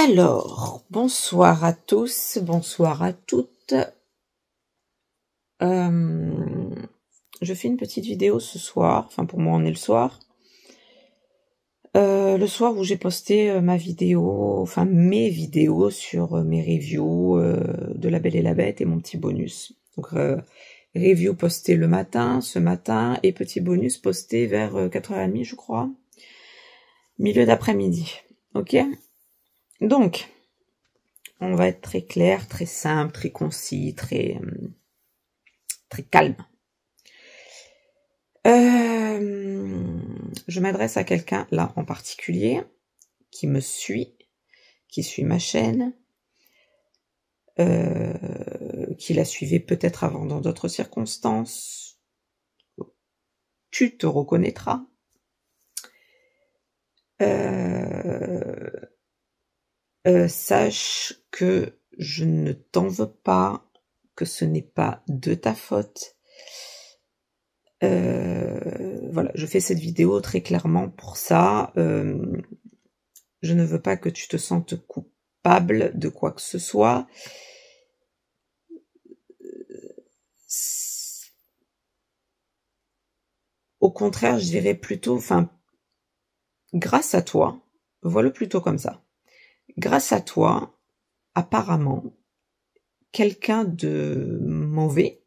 Alors, bonsoir à tous, bonsoir à toutes. Je fais une petite vidéo ce soir, enfin pour moi on est le soir. Le soir où j'ai posté ma vidéo, enfin mes vidéos sur mes reviews de La Belle et la Bête et mon petit bonus. Donc review posté le matin, ce matin, et petit bonus posté vers 4h30 je crois, milieu d'après-midi. Ok ? Donc, on va être très clair, très simple, très concis, très calme. Je m'adresse à quelqu'un là en particulier qui me suit, qui suit ma chaîne, qui la suivait peut-être avant dans d'autres circonstances. Tu te reconnaîtras. Sache que je ne t'en veux pas, que ce n'est pas de ta faute. Voilà, je fais cette vidéo très clairement pour ça. Je ne veux pas que tu te sentes coupable de quoi que ce soit. Au contraire, je dirais plutôt, enfin, grâce à toi, voilà plutôt comme ça. Grâce à toi, apparemment, quelqu'un de mauvais,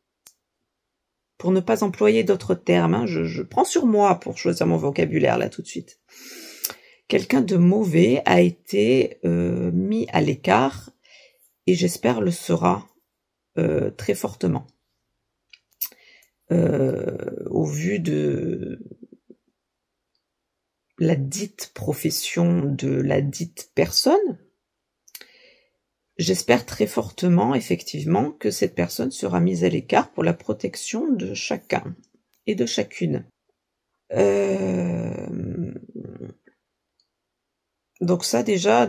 pour ne pas employer d'autres termes, hein, je prends sur moi pour choisir mon vocabulaire là tout de suite. Quelqu'un de mauvais a été mis à l'écart et j'espère le sera très fortement. Au vu de la dite profession de la dite personne, j'espère très fortement, effectivement, que cette personne sera mise à l'écart pour la protection de chacun et de chacune. Donc ça, déjà,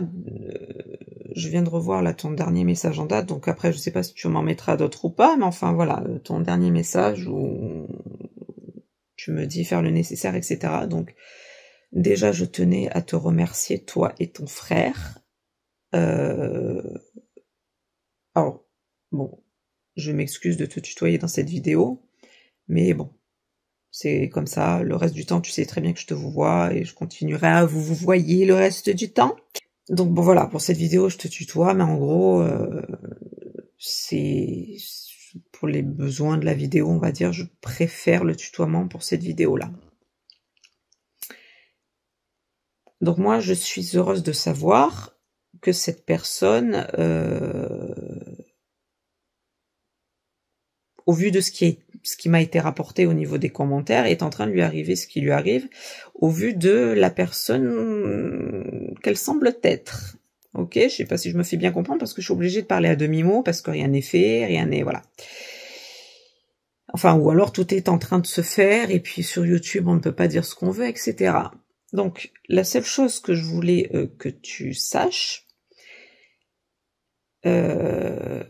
je viens de revoir là ton dernier message en date, donc après, je sais pas si tu m'en mettras d'autres ou pas, mais enfin, voilà, ton dernier message où tu me dis faire le nécessaire, etc. Donc, déjà, je tenais à te remercier, toi et ton frère. Alors, bon, je m'excuse de te tutoyer dans cette vidéo, mais bon, c'est comme ça. Le reste du temps, tu sais très bien que je te vous vois et je continuerai à vous voyer le reste du temps. Donc bon, voilà, pour cette vidéo, je te tutoie, mais en gros, c'est pour les besoins de la vidéo, on va dire, je préfère le tutoiement pour cette vidéo-là. Donc moi, je suis heureuse de savoir que cette personne, au vu de ce qui m'a été rapporté au niveau des commentaires, est en train de lui arriver ce qui lui arrive, au vu de la personne qu'elle semble être. Ok, je sais pas si je me fais bien comprendre, parce que je suis obligée de parler à demi-mot, parce que rien n'est fait, rien n'est... voilà. Enfin, ou alors tout est en train de se faire, et puis sur YouTube, on ne peut pas dire ce qu'on veut, etc. Donc, la seule chose que je voulais que tu saches, et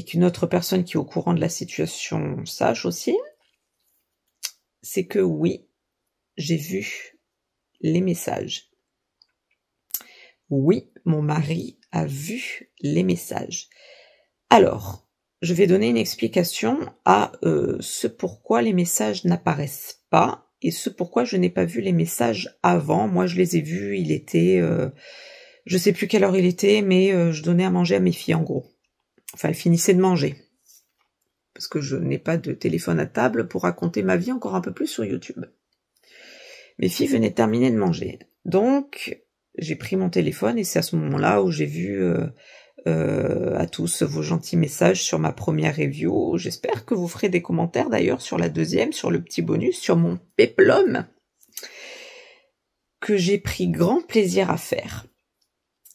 qu'une autre personne qui est au courant de la situation sache aussi, c'est que oui, j'ai vu les messages. Oui, mon mari a vu les messages. Alors, je vais donner une explication à ce pourquoi les messages n'apparaissent pas et ce pourquoi je n'ai pas vu les messages avant. Moi, je les ai vus, il était... je sais plus quelle heure il était, mais je donnais à manger à mes filles, en gros. Enfin, elles finissaient de manger. Parce que je n'ai pas de téléphone à table pour raconter ma vie encore un peu plus sur YouTube. Mes filles venaient de terminer de manger. Donc, j'ai pris mon téléphone et c'est à ce moment-là où j'ai vu à tous vos gentils messages sur ma première review. J'espère que vous ferez des commentaires d'ailleurs sur la deuxième, sur le petit bonus, sur mon péplum, que j'ai pris grand plaisir à faire.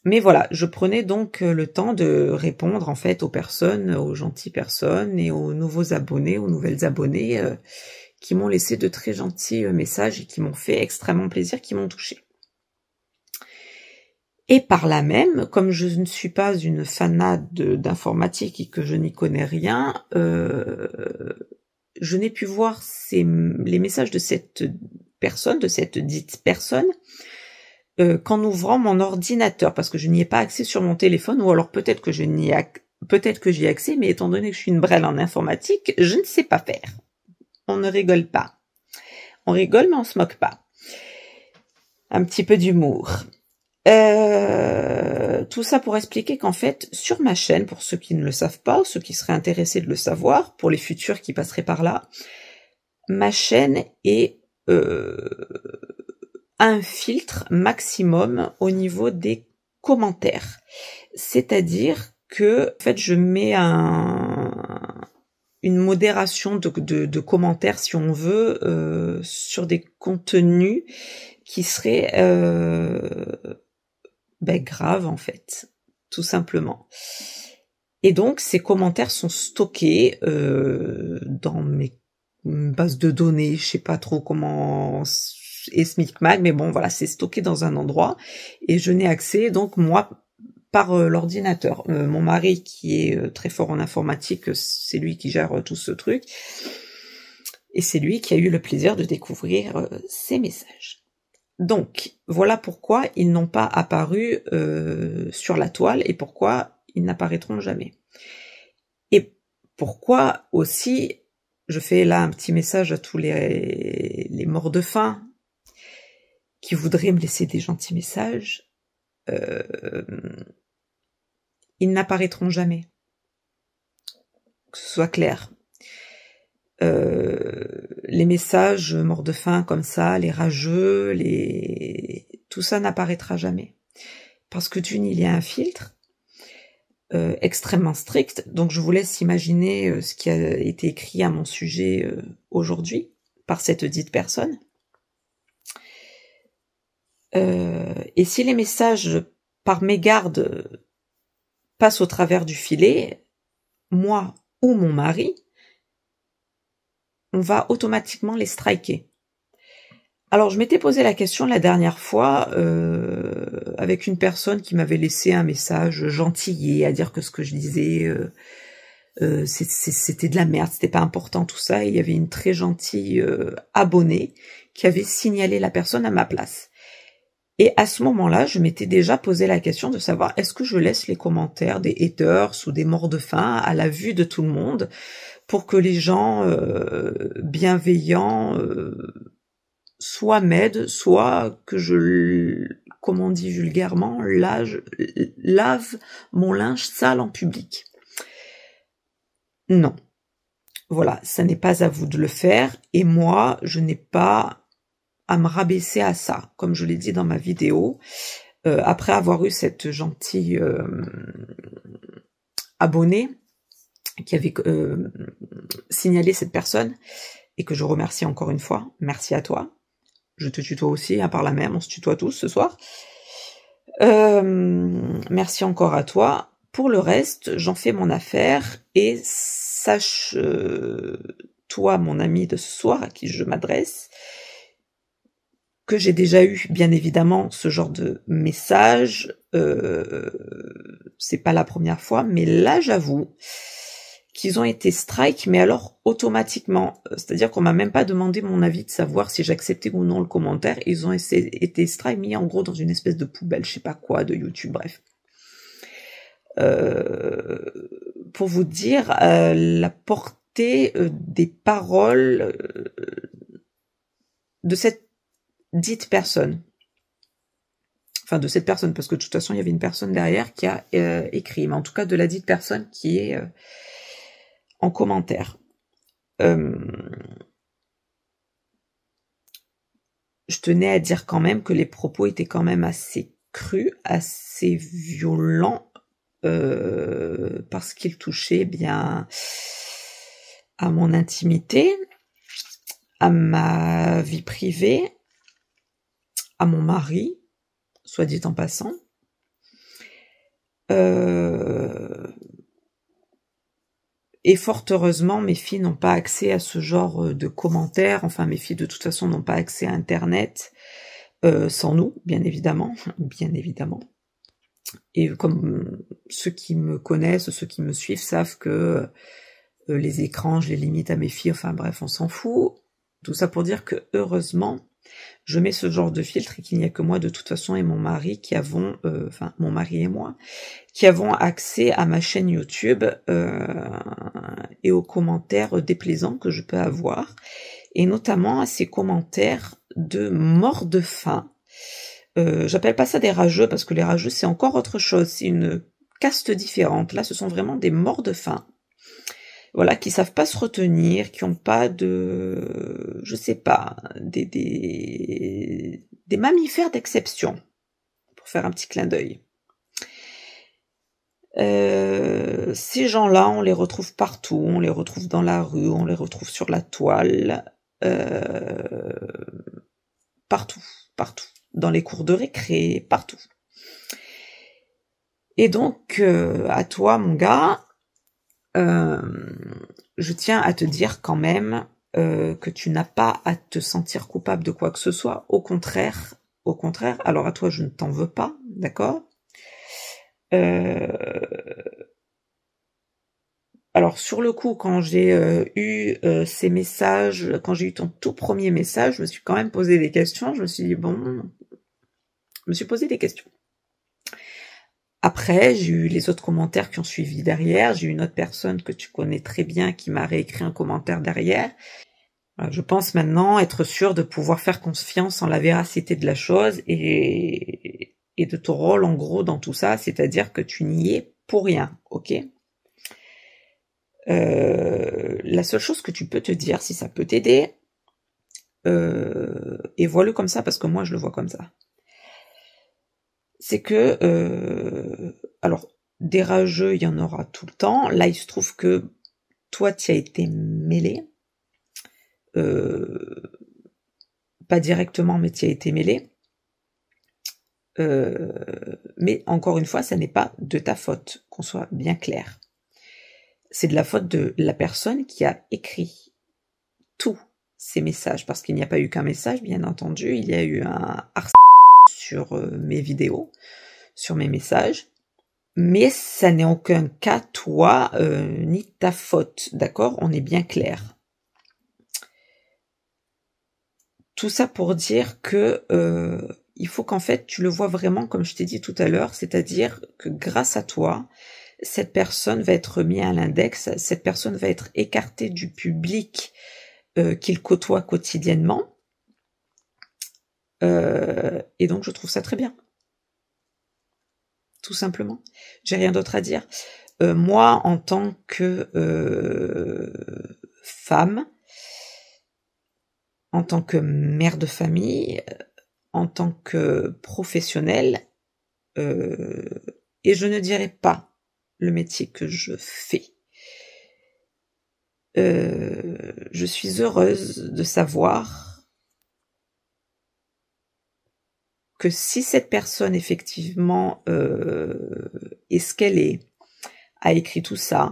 Mais voilà, je prenais donc le temps de répondre en fait aux personnes, aux gentilles personnes et aux nouveaux abonnés, aux nouvelles abonnées qui m'ont laissé de très gentils messages et qui m'ont fait extrêmement plaisir, qui m'ont touché. Et par là même, comme je ne suis pas une fanade d'informatique et que je n'y connais rien, je n'ai pu voir les messages de cette personne, de cette dite personne, qu'en ouvrant mon ordinateur, parce que je n'y ai pas accès sur mon téléphone, ou alors peut-être que j'y ai accès, mais étant donné que je suis une brêle en informatique, je ne sais pas faire. On ne rigole pas. On rigole, mais on se moque pas. Un petit peu d'humour. Tout ça pour expliquer qu'en fait, sur ma chaîne, pour ceux qui ne le savent pas, ou ceux qui seraient intéressés de le savoir, pour les futurs qui passeraient par là, ma chaîne est un filtre maximum au niveau des commentaires. C'est-à-dire que, en fait, je mets une modération de commentaires, si on veut, sur des contenus qui seraient graves, en fait, tout simplement. Et donc, ces commentaires sont stockés dans mes bases de données, je sais pas trop comment est ce micmac, mais bon, voilà, c'est stocké dans un endroit, et je n'ai accès, donc, moi, par l'ordinateur. Mon mari, qui est très fort en informatique, c'est lui qui gère tout ce truc, et c'est lui qui a eu le plaisir de découvrir ces messages. Donc, voilà pourquoi ils n'ont pas apparu sur la toile, et pourquoi ils n'apparaîtront jamais. Et pourquoi aussi, je fais là un petit message à tous les morts de faim, qui voudraient me laisser des gentils messages, ils n'apparaîtront jamais. Que ce soit clair. Les messages morts de faim comme ça, les rageux, tout ça n'apparaîtra jamais. Parce que d'une, il y a un filtre extrêmement strict, donc je vous laisse imaginer ce qui a été écrit à mon sujet aujourd'hui par cette dite personne. Et si les messages par mégarde passent au travers du filet, moi ou mon mari, on va automatiquement les striker. Alors je m'étais posé la question la dernière fois avec une personne qui m'avait laissé un message gentillé à dire que ce que je disais c'était de la merde, c'était pas important tout ça, et il y avait une très gentille abonnée qui avait signalé la personne à ma place. Et à ce moment-là, je m'étais déjà posé la question de savoir est-ce que je laisse les commentaires des haters ou des morts de faim à la vue de tout le monde pour que les gens bienveillants soit m'aident, soit que comme on dit vulgairement, lave mon linge sale en public. Non. Voilà, ça n'est pas à vous de le faire, et moi, je n'ai pas à me rabaisser à ça, comme je l'ai dit dans ma vidéo, après avoir eu cette gentille abonnée qui avait signalé cette personne, et que je remercie encore une fois, merci à toi, je te tutoie aussi, par la même, on se tutoie tous ce soir, merci encore à toi. Pour le reste, j'en fais mon affaire, et sache, toi mon ami de ce soir à qui je m'adresse, que j'ai déjà eu, bien évidemment, ce genre de message, c'est pas la première fois, mais là, j'avoue qu'ils ont été strike, mais alors automatiquement, c'est-à-dire qu'on m'a même pas demandé mon avis de savoir si j'acceptais ou non le commentaire, ils ont été strike, mis en gros dans une espèce de poubelle, je sais pas quoi, de YouTube, bref. Pour vous dire la portée des paroles de cette dite personne, enfin de cette personne, parce que de toute façon il y avait une personne derrière qui a écrit, mais en tout cas de la dite personne qui est en commentaire. Je tenais à dire quand même que les propos étaient quand même assez crus, assez violents, parce qu'ils touchaient bien à mon intimité, à ma vie privée, à mon mari, soit dit en passant. Et fort heureusement, mes filles n'ont pas accès à ce genre de commentaires. Enfin, mes filles, de toute façon, n'ont pas accès à Internet, sans nous, bien évidemment. Bien évidemment. Et comme ceux qui me connaissent, ceux qui me suivent, savent que les écrans, je les limite à mes filles. Enfin bref, on s'en fout. Tout ça pour dire que, heureusement, Je mets ce genre de filtre et qu'il n'y a que moi de toute façon et mon mari qui avons, enfin mon mari et moi, qui avons accès à ma chaîne YouTube et aux commentaires déplaisants que je peux avoir, et notamment à ces commentaires de mort de faim. J'appelle pas ça des rageux parce que les rageux c'est encore autre chose, c'est une caste différente. Là ce sont vraiment des morts de faim. Voilà, qui savent pas se retenir, qui ont pas de, je sais pas, des mammifères d'exception, pour faire un petit clin d'œil. Ces gens-là, on les retrouve partout, on les retrouve dans la rue, on les retrouve sur la toile, partout, partout, dans les cours de récré, partout. Et donc, à toi, mon gars, je tiens à te dire quand même que tu n'as pas à te sentir coupable de quoi que ce soit. Au contraire, alors à toi je ne t'en veux pas, d'accord? Alors sur le coup, quand j'ai eu ces messages, quand j'ai eu ton tout premier message, je me suis quand même posé des questions. Je me suis dit bon, je me suis posé des questions. Après, j'ai eu les autres commentaires qui ont suivi derrière. J'ai eu une autre personne que tu connais très bien qui m'a réécrit un commentaire derrière. Je pense maintenant être sûr de pouvoir faire confiance en la véracité de la chose et de ton rôle en gros dans tout ça, c'est-à-dire que tu n'y es pour rien, ok? La seule chose que tu peux te dire, si ça peut t'aider, et vois-le comme ça parce que moi je le vois comme ça, c'est que, alors, des rageux, il y en aura tout le temps. Là, il se trouve que toi, tu as été mêlé. Pas directement, mais tu as été mêlé. Mais encore une fois, ça n'est pas de ta faute, qu'on soit bien clair. C'est de la faute de la personne qui a écrit tous ces messages, parce qu'il n'y a pas eu qu'un message, bien entendu, il y a eu un harcèlement sur mes vidéos, sur mes messages, mais ça n'est en aucun cas toi ni ta faute, d'accord? On est bien clair. Tout ça pour dire que il faut qu'en fait tu le vois vraiment comme je t'ai dit tout à l'heure, c'est-à-dire que grâce à toi, cette personne va être mise à l'index, cette personne va être écartée du public qu'il côtoie quotidiennement. Et donc je trouve ça très bien. Tout simplement. J'ai rien d'autre à dire. Moi, en tant que femme, en tant que mère de famille, en tant que professionnelle, et je ne dirais pas le métier que je fais. Je suis heureuse de savoir que si cette personne effectivement est ce qu'elle est, a écrit tout ça,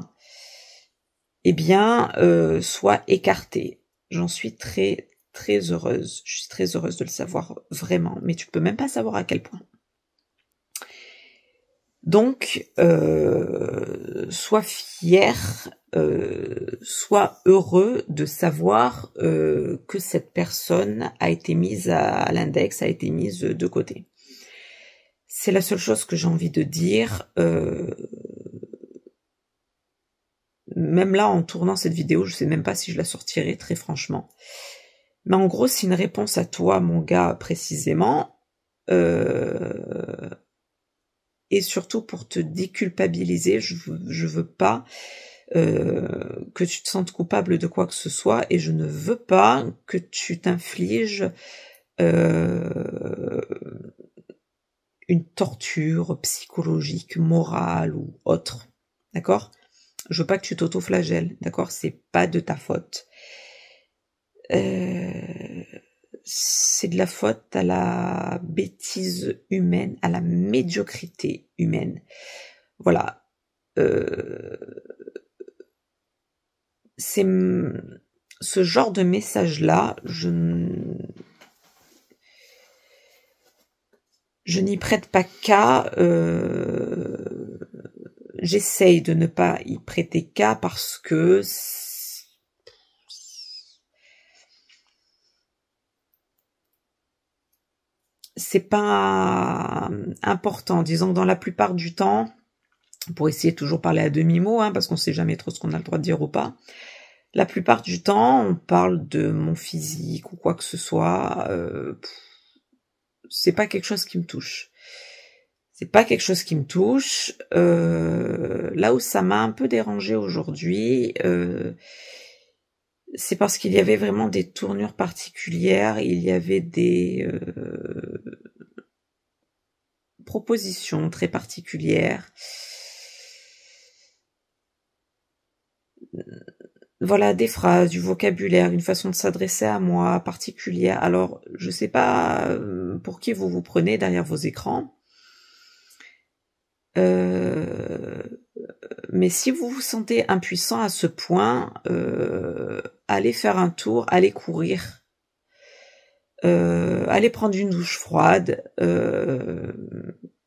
eh bien soit écartée. J'en suis très très heureuse. Je suis très heureuse de le savoir vraiment, mais tu peux même pas savoir à quel point. Donc, sois fier, sois heureux de savoir que cette personne a été mise à l'index, a été mise de côté. C'est la seule chose que j'ai envie de dire. Même là, en tournant cette vidéo, je sais même pas si je la sortirai, très franchement. Mais en gros, c'est une réponse à toi, mon gars, précisément. Et surtout pour te déculpabiliser, je veux pas que tu te sentes coupable de quoi que ce soit, et je ne veux pas que tu t'infliges une torture psychologique, morale ou autre, d'accord? Je veux pas que tu t'auto-flagelles, d'accord? C'est pas de ta faute. C'est de la faute à la bêtise humaine, à la médiocrité humaine. Voilà. C'est ce genre de message-là, je n'y prête pas cas. J'essaye de ne pas y prêter cas parce que c'est pas important. Disons que dans la plupart du temps, pour essayer de toujours parler à demi-mot, hein, parce qu'on sait jamais trop ce qu'on a le droit de dire ou pas, la plupart du temps, on parle de mon physique ou quoi que ce soit, c'est pas quelque chose qui me touche. C'est pas quelque chose qui me touche. Là où ça m'a un peu dérangé aujourd'hui, c'est parce qu'il y avait vraiment des tournures particulières, il y avait des propositions très particulières. Voilà, des phrases, du vocabulaire, une façon de s'adresser à moi particulière. Alors, je sais pas pour qui vous vous prenez derrière vos écrans, mais si vous vous sentez impuissant à ce point, allez faire un tour, allez courir, allez prendre une douche froide,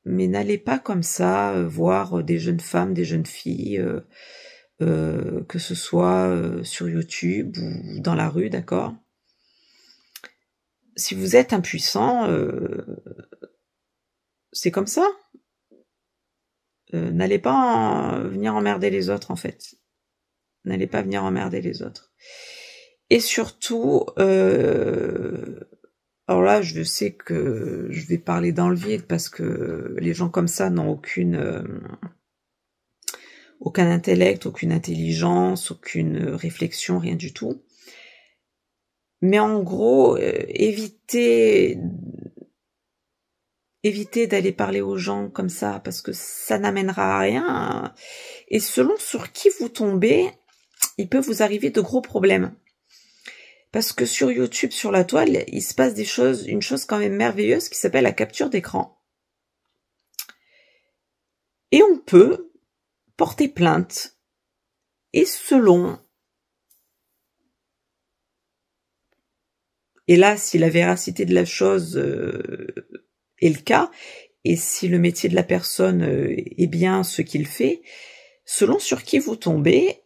mais n'allez pas comme ça voir des jeunes femmes, des jeunes filles, que ce soit sur YouTube ou dans la rue, d'accord? Si vous êtes impuissant, c'est comme ça. N'allez pas venir emmerder les autres, en fait. N'allez pas venir emmerder les autres. Et surtout, alors là, je sais que je vais parler dans le vide parce que les gens comme ça n'ont aucun intellect, aucune intelligence, aucune réflexion, rien du tout. Mais en gros, évitez d'aller parler aux gens comme ça, parce que ça n'amènera à rien. Et selon sur qui vous tombez, il peut vous arriver de gros problèmes. Parce que sur YouTube, sur la toile, il se passe une chose quand même merveilleuse qui s'appelle la capture d'écran. Et on peut porter plainte. Et selon... Et là, si la véracité de la chose est le cas, et si le métier de la personne est bien ce qu'il fait, selon sur qui vous tombez,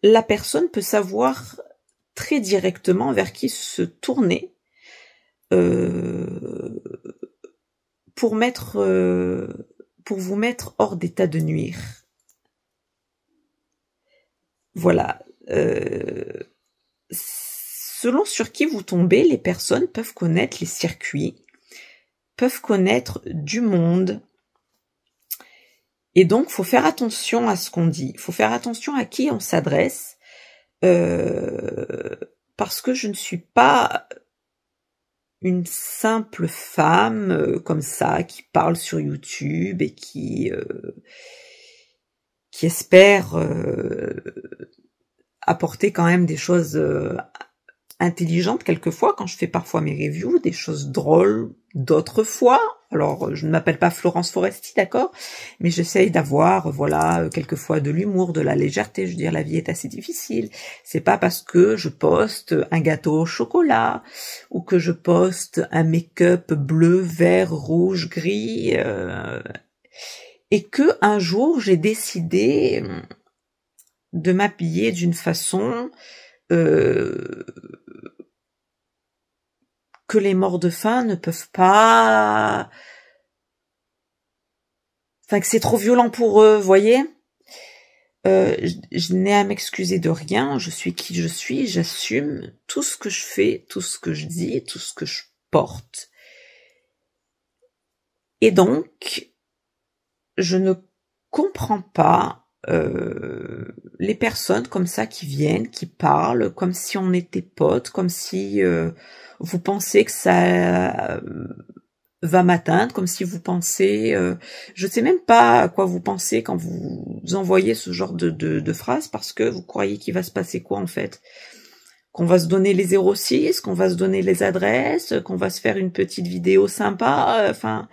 la personne peut savoir très directement vers qui se tourner pour vous mettre hors d'état de nuire. Voilà. Selon sur qui vous tombez, les personnes peuvent connaître les circuits, peuvent connaître du monde. Et donc, faut faire attention à ce qu'on dit. Faut faire attention à qui on s'adresse. Parce que je ne suis pas une simple femme comme ça, qui parle sur YouTube et qui espère apporter quand même des choses intelligentes quelquefois, quand je fais parfois mes reviews, des choses drôles d'autres fois. Alors, je ne m'appelle pas Florence Foresti, d'accord, mais j'essaye d'avoir, voilà, quelquefois de l'humour, de la légèreté. Je veux dire, la vie est assez difficile. C'est pas parce que je poste un gâteau au chocolat ou que je poste un make-up bleu, vert, rouge, gris, et que un jour j'ai décidé de m'habiller d'une façon que les morts de faim ne peuvent pas... Enfin, que c'est trop violent pour eux, voyez. Je n'ai à m'excuser de rien, je suis qui je suis, j'assume tout ce que je fais, tout ce que je dis, tout ce que je porte. Et donc, je ne comprends pas les personnes comme ça qui viennent, qui parlent, comme si on était potes, comme si vous pensez que ça va m'atteindre, comme si vous pensez... je sais même pas à quoi vous pensez quand vous envoyez ce genre de phrases, parce que vous croyez qu'il va se passer quoi en fait? Qu'on va se donner les 06, qu'on va se donner les adresses, qu'on va se faire une petite vidéo sympa, enfin,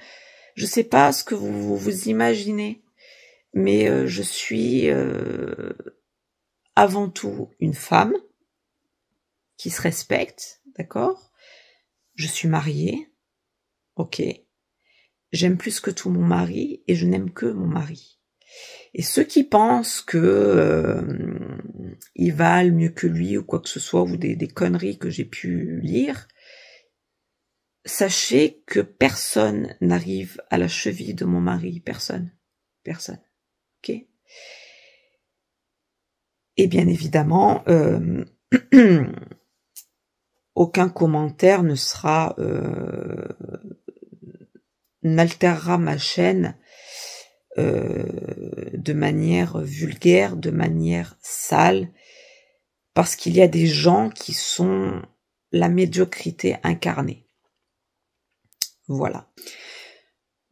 je sais pas ce que vous imaginez. Mais je suis avant tout une femme qui se respecte, d'accord? Je suis mariée, ok. J'aime plus que tout mon mari et je n'aime que mon mari. Et ceux qui pensent que ils valent mieux que lui ou quoi que ce soit, ou des conneries que j'ai pu lire, sachez que personne n'arrive à la cheville de mon mari, personne, personne, ok? Et bien évidemment, aucun commentaire ne sera n'altérera ma chaîne de manière vulgaire, de manière sale, parce qu'il y a des gens qui sont la médiocrité incarnée. Voilà.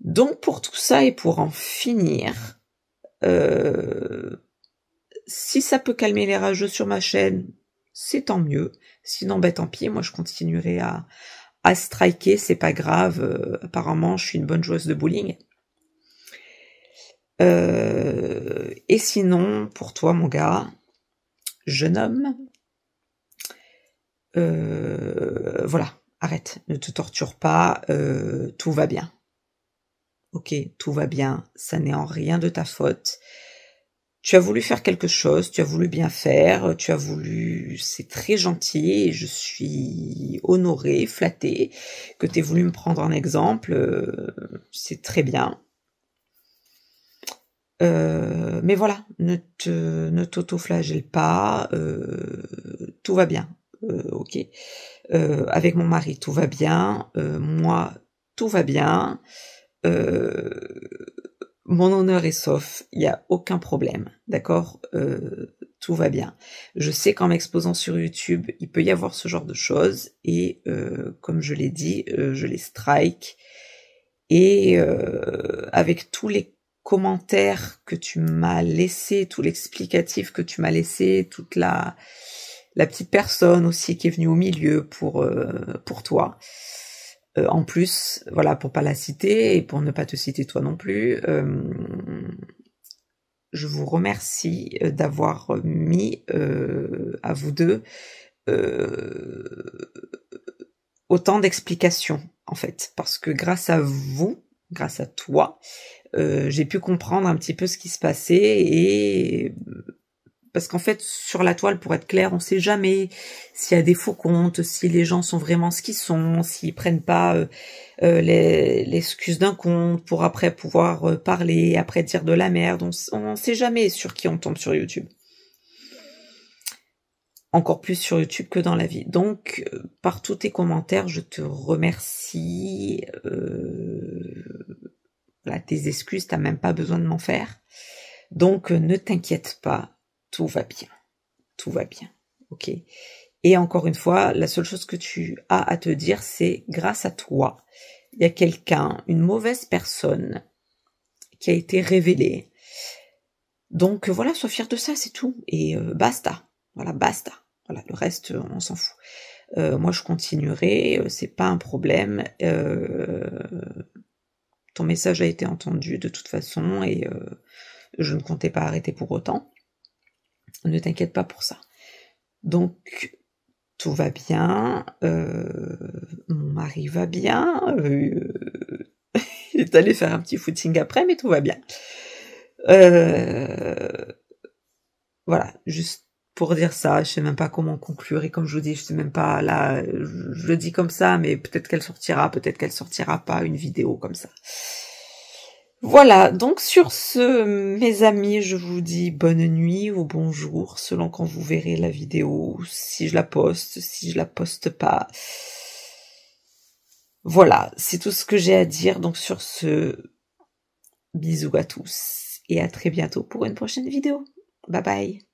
Donc pour tout ça et pour en finir, si ça peut calmer les rageux sur ma chaîne, c'est tant mieux. Sinon, ben tant pis, moi je continuerai à striker, c'est pas grave. Apparemment, je suis une bonne joueuse de bowling. Et sinon, pour toi, mon gars, jeune homme, voilà, arrête, ne te torture pas, tout va bien. Ok, tout va bien, ça n'est en rien de ta faute. Tu as voulu faire quelque chose, tu as voulu bien faire, tu as voulu... C'est très gentil et je suis honorée, flattée que tu aies voulu me prendre en exemple. C'est très bien. Mais voilà, ne t'auto-flagelle pas, tout va bien, ok. Avec mon mari, tout va bien, moi, tout va bien. Mon honneur est sauf, il n'y a aucun problème, d'accord, tout va bien. Je sais qu'en m'exposant sur YouTube, il peut y avoir ce genre de choses, et comme je l'ai dit, je les strike, et avec tous les commentaires que tu m'as laissés, tout l'explicatif que tu m'as laissé, toute la petite personne aussi qui est venue au milieu pour toi, en plus, voilà, pour pas la citer et pour ne pas te citer toi non plus, je vous remercie d'avoir mis à vous deux autant d'explications, en fait, parce que grâce à vous, grâce à toi, j'ai pu comprendre un petit peu ce qui se passait, et parce qu'en fait, sur la toile, pour être clair, on sait jamais s'il y a des faux comptes, si les gens sont vraiment ce qu'ils sont, s'ils prennent pas l'excuse d'un compte pour après pouvoir parler, après dire de la merde. On sait jamais sur qui on tombe sur YouTube. Encore plus sur YouTube que dans la vie. Donc, par tous tes commentaires, je te remercie. Voilà, tes excuses, t'as même pas besoin de m'en faire. Donc, ne t'inquiète pas. Tout va bien, tout va bien, ok. Et encore une fois, la seule chose que tu as à te dire, c'est grâce à toi, il y a quelqu'un, une mauvaise personne, qui a été révélée. Donc voilà, sois fier de ça, c'est tout. Et basta, voilà, basta. Voilà, le reste, on s'en fout. Moi, je continuerai, c'est pas un problème. Ton message a été entendu de toute façon, et je ne comptais pas arrêter pour autant. Ne t'inquiète pas pour ça. Donc, tout va bien. Mon mari va bien. Il est allé faire un petit footing après, mais tout va bien. Voilà, juste pour dire ça, je sais même pas comment conclure, et comme je vous dis, je sais même pas, là, je le dis comme ça, mais peut-être qu'elle sortira pas, une vidéo comme ça. Voilà, donc sur ce, mes amis, je vous dis bonne nuit ou bonjour, selon quand vous verrez la vidéo, si je la poste, si je la poste pas. Voilà, c'est tout ce que j'ai à dire, donc sur ce, bisous à tous, et à très bientôt pour une prochaine vidéo. Bye bye.